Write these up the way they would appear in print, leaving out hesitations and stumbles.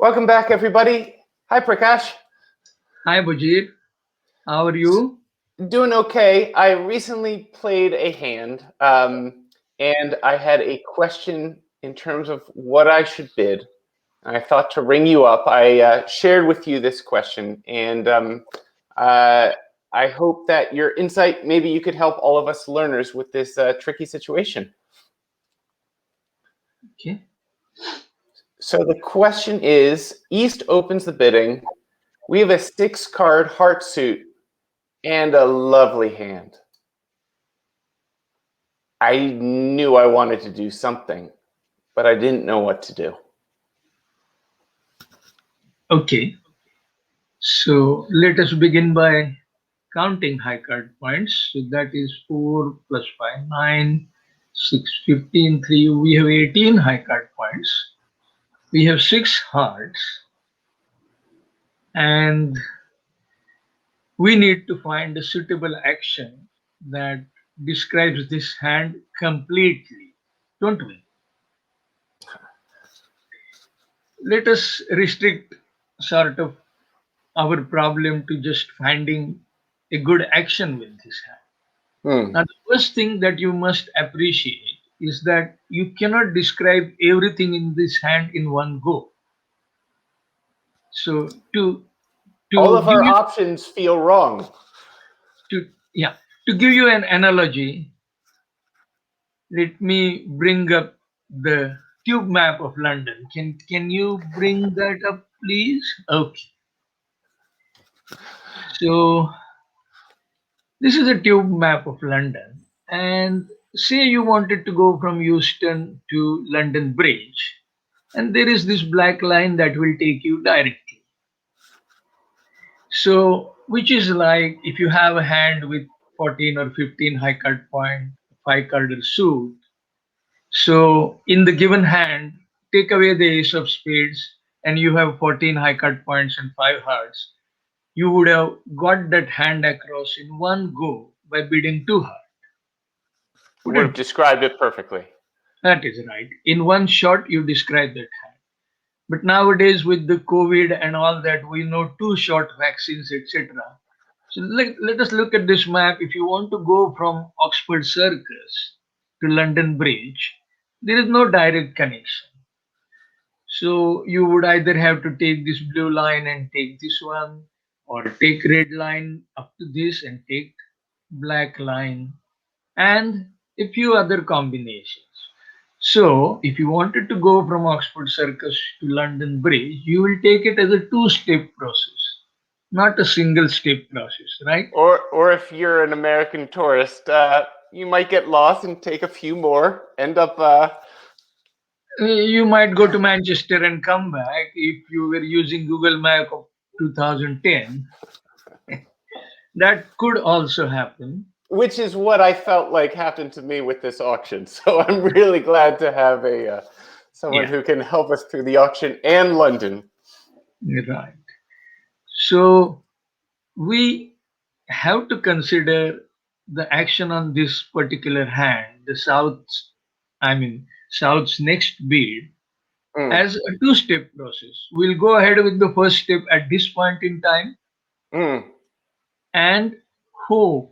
Welcome back, everybody. Hi, Prakash. Hi, Bajir. How are you? Doing okay. I recently played a hand, and I had a question in terms of what I should bid. I thought to ring you up. I shared with you this question, and I hope that your insight, maybe you could help all of us learners with this tricky situation. Okay. So the question is, East opens the bidding. We have a 6-card heart suit and a lovely hand. I knew I wanted to do something, but I didn't know what to do. Okay. So let us begin by counting high card points. So that is 4 plus 5, 9, 6, 15, 3. We have 18 high card points. We have 6 hearts. And we need to find a suitable action that describes this hand completely, don't we? Let us restrict sort of our problem to just finding a good action with this hand. Now, the first thing that you must appreciate is that you cannot describe everything in this hand in one go. So All of give our you options feel wrong. to give you an analogy, let me bring up the tube map of London. Can you bring that up, please? Okay. So this is a tube map of London, and say you wanted to go from Euston to London Bridge, and there is this black line that will take you directly. So, which is like if you have a hand with 14 or 15 high card point, 5-carded suit. So, in the given hand, take away the ace of spades, and you have 14 high card points and 5 hearts. You would have got that hand across in one go by bidding 2 hearts. Would have described it perfectly. That is right. In one shot, you describe that hand. But nowadays, with the COVID and all that, we know 2-shot vaccines, etc. So let us look at this map. If you want to go from Oxford Circus to London Bridge, there is no direct connection. So you would either have to take this blue line and take this one, or take red line up to this and take black line, and a few other combinations. So, if you wanted to go from Oxford Circus to London Bridge, you will take it as a two-step process, not a single-step process, right? Or if you're an American tourist, you might get lost and take a few more, end up... You might go to Manchester and come back if you were using Google Map of 2010. That could also happen. Which is what I felt like happened to me with this auction. So I'm really glad to have someone who can help us through the auction and London. Right. So we have to consider the action on this particular hand, the South's next bid, as a two-step process. We'll go ahead with the first step at this point in time and hope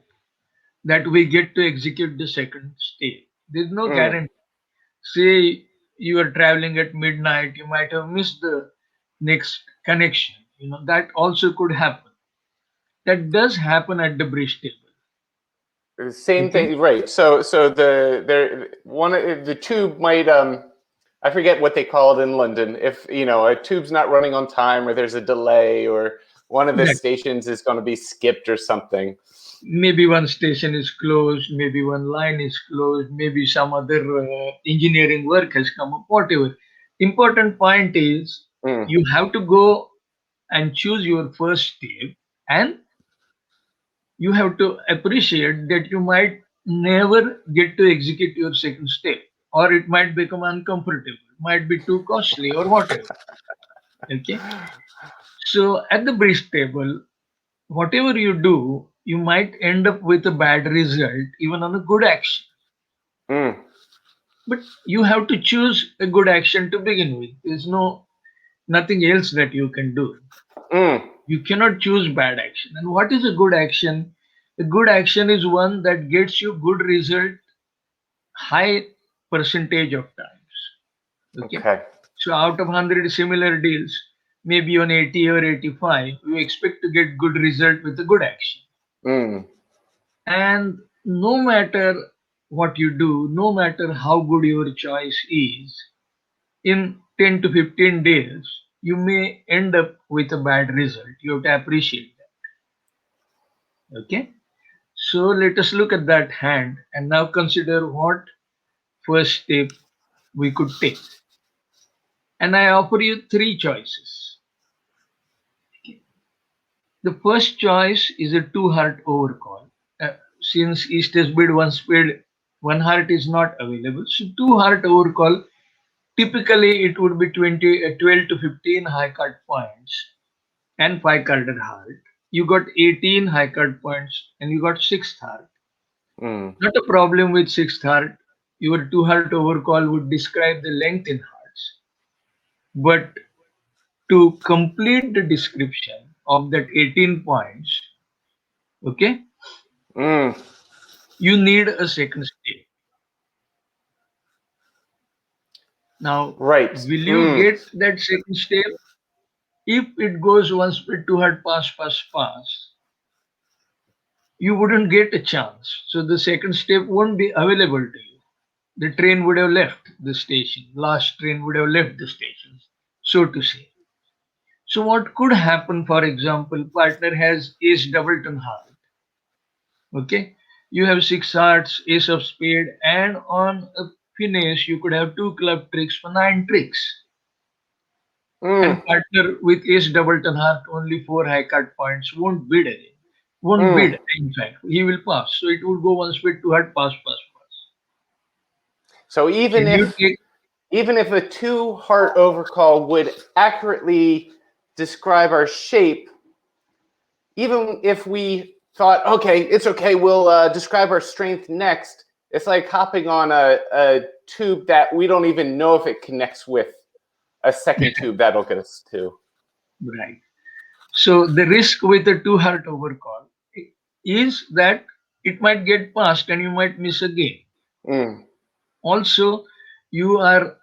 that we get to execute the second step. There's no guarantee. Say you are traveling at midnight, you might have missed the next connection. That also could happen. That does happen at the bridge table. Same thing, right? So the tube might I forget what they call it in London. If a tube's not running on time, or there's a delay, or one of the stations is going to be skipped or something. Maybe one station is closed, maybe one line is closed, maybe some other engineering work has come up, whatever. Important point is you have to go and choose your first step, and you have to appreciate that you might never get to execute your second step, or it might become uncomfortable, might be too costly, or whatever. Okay. So at the bridge table, whatever you do, you might end up with a bad result, even on a good action. But you have to choose a good action to begin with. There's no nothing else that you can do. Mm. You cannot choose bad action. And what is a good action? A good action is one that gets you good result high percentage of times. Okay. Okay. So out of 100 similar deals, maybe on 80 or 85, you expect to get good result with a good action. Mm. And no matter what you do, no matter how good your choice is, in 10 to 15 days, you may end up with a bad result. You have to appreciate that. Okay. So let us look at that hand and now consider what first step we could take. And I offer you three choices. The first choice is a two heart overcall. Since East has bid one speed, one heart is not available. So two heart overcall, typically it would be 12 to 15 high card points and five carded heart. You got 18 high card points and you got sixth heart. Mm. Not a problem with sixth heart. Your two heart overcall would describe the length in hearts. But to complete the description of that 18 points, okay, Mm. you need a second step. Now, Right. will you Mm. get that second step? If it goes one speed, two hard, pass, pass, pass, you wouldn't get a chance. So the second step won't be available to you. The train would have left the station. Last train would have left the station, so to say. So what could happen, for example, partner has ace doubleton heart. Okay, you have six hearts, ace of spade, and on a finish you could have two club tricks for nine tricks. Mm. And partner with ace doubleton heart, only four high card points, won't bid again. Won't Mm. bid, in fact. He will pass. So it would go one speed, two heart, pass, pass, pass. So Can you take, even if a two heart overcall would accurately describe our shape, even if we thought, okay, it's okay, we'll describe our strength next, it's like hopping on a tube that we don't even know if it connects with a second tube that'll get us to. right. So the risk with a two heart overcall is that it might get passed and you might miss a game. Mm. Also, you are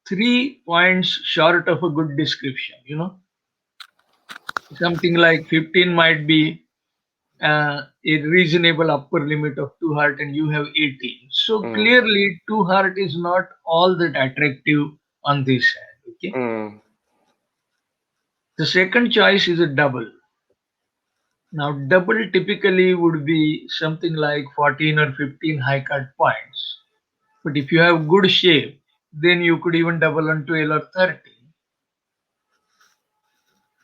3 points short of a good description. Something like 15 might be a reasonable upper limit of two heart, and you have 18. So Mm. clearly, two heart is not all that attractive on this hand. Okay. Mm. The second choice is a double. Now, double typically would be something like 14 or 15 high card points. But if you have good shape, then you could even double on 12 or 13.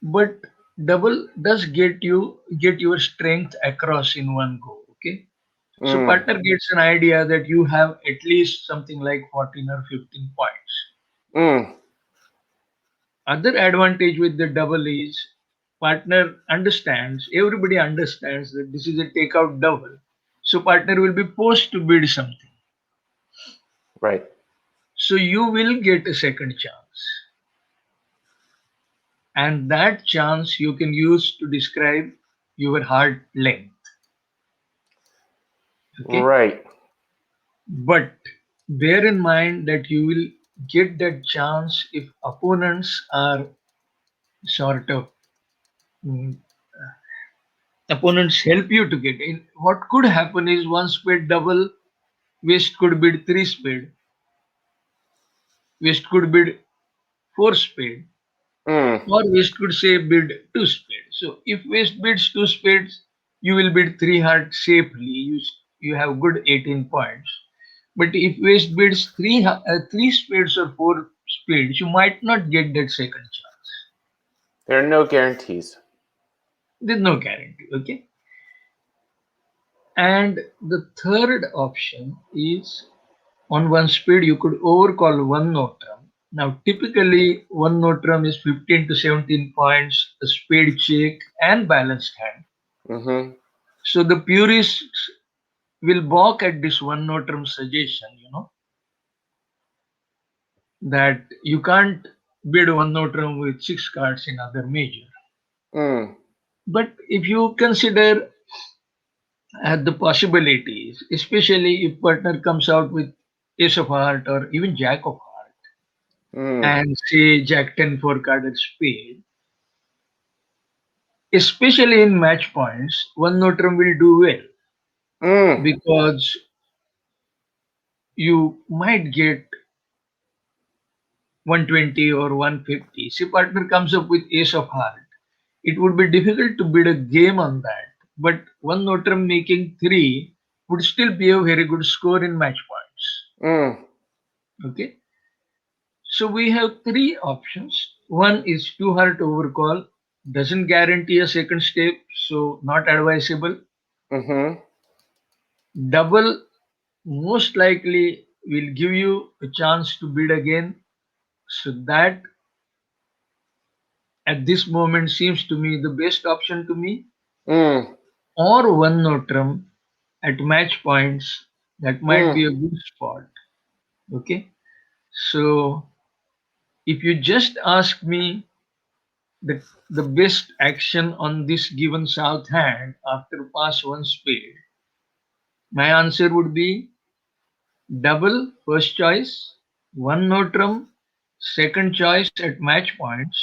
But double does get your strength across in one go. Okay. So Mm. partner gets an idea that you have at least something like 14 or 15 points. Mm. Other advantage with the double is partner understands, everybody understands that this is a takeout double. So partner will be forced to bid something. Right. So you will get a second chance. And that chance you can use to describe your heart length. Okay. Right. But bear in mind that you will get that chance if opponents are sort of mm, opponents help you to get in. What could happen is one spade double, West could bid three spade, West could bid four spade, Mm. or West could say bid two spade. So if West bids two spades, you will bid three heart safely. You have good 18 points. But if West bids three spades or four spades, you might not get that second chance. There are no guarantees. There's no guarantee. Okay. And the third option is on one speed you could overcall one notram. Now typically one notram is 15 to 17 points, a speed check and balanced hand. Mm-hmm. So the purists will balk at this one notram suggestion, that you can't bid one note with 6 cards in other major. Mm. But if you consider the possibilities, especially if partner comes out with ace of heart or even jack of heart, Mm. and say jack 10 4 carded spade, especially in match points, one note will do well Mm. because you might get 120 or 150. See, partner comes up with ace of heart. It would be difficult to bid a game on that, but one note making 3 would still be a very good score in match points. Mm. Okay, so we have three options. One is two heart overcall, doesn't guarantee a second step, so not advisable. Mm-hmm. Double most likely will give you a chance to bid again, so that at this moment seems to me the best option to me. Mm. Or one note at match points, that might be Mm. a good spot. Okay, so if you just ask me the best action on this given south hand after pass one spade, my answer would be double first choice, one note second choice at match points,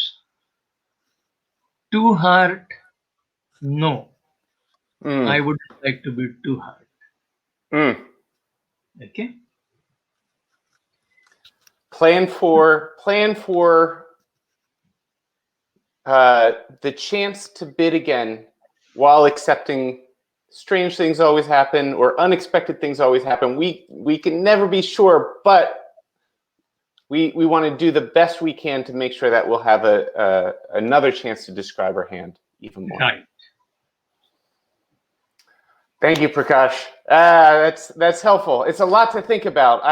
two heart no. I Mm. would like to be two heart. Mm. Okay. Plan for the chance to bid again while accepting strange things always happen or unexpected things always happen. We can never be sure, but we want to do the best we can to make sure that we'll have another chance to describe our hand even more. Right. Thank you, Prakash. That's helpful. It's a lot to think about.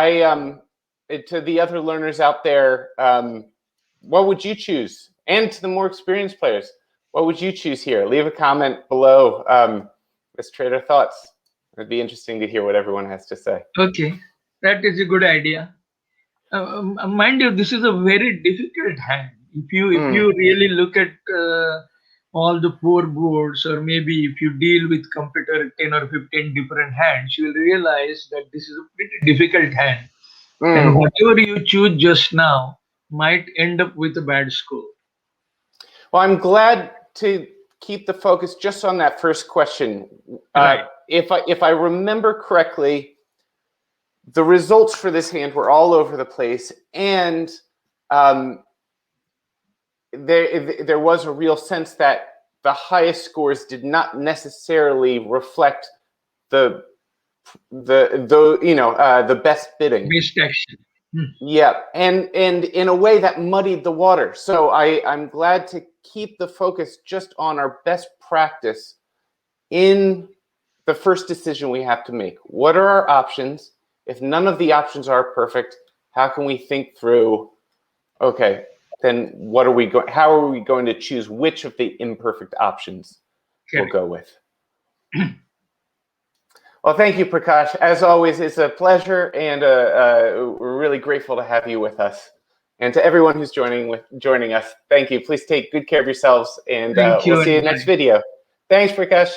To the other learners out there, what would you choose? And to the more experienced players, what would you choose here? Leave a comment below. Let's trade our thoughts. It'd be interesting to hear what everyone has to say. Okay, that is a good idea. Mind you, this is a very difficult hand. If you really look at all the four boards, or maybe if you deal with computer 10 or 15 different hands, you will realize that this is a pretty difficult hand. And Mm. whatever you choose just now might end up with a bad score. Well, I'm glad to keep the focus just on that first question. Right. If I remember correctly, the results for this hand were all over the place, and there was a real sense that the highest scores did not necessarily reflect the best bidding. Best action. Yeah, and in a way that muddied the water. So I'm glad to keep the focus just on our best practice in the first decision we have to make. What are our options? If none of the options are perfect, how can we think through, okay, then how are we going to choose which of the imperfect options we'll go with? Well, thank you, Prakash. As always, it's a pleasure, and we're really grateful to have you with us. And to everyone who's joining us, thank you. Please take good care of yourselves, and Thank you. we'll see you in the next video. Thanks, Prakash.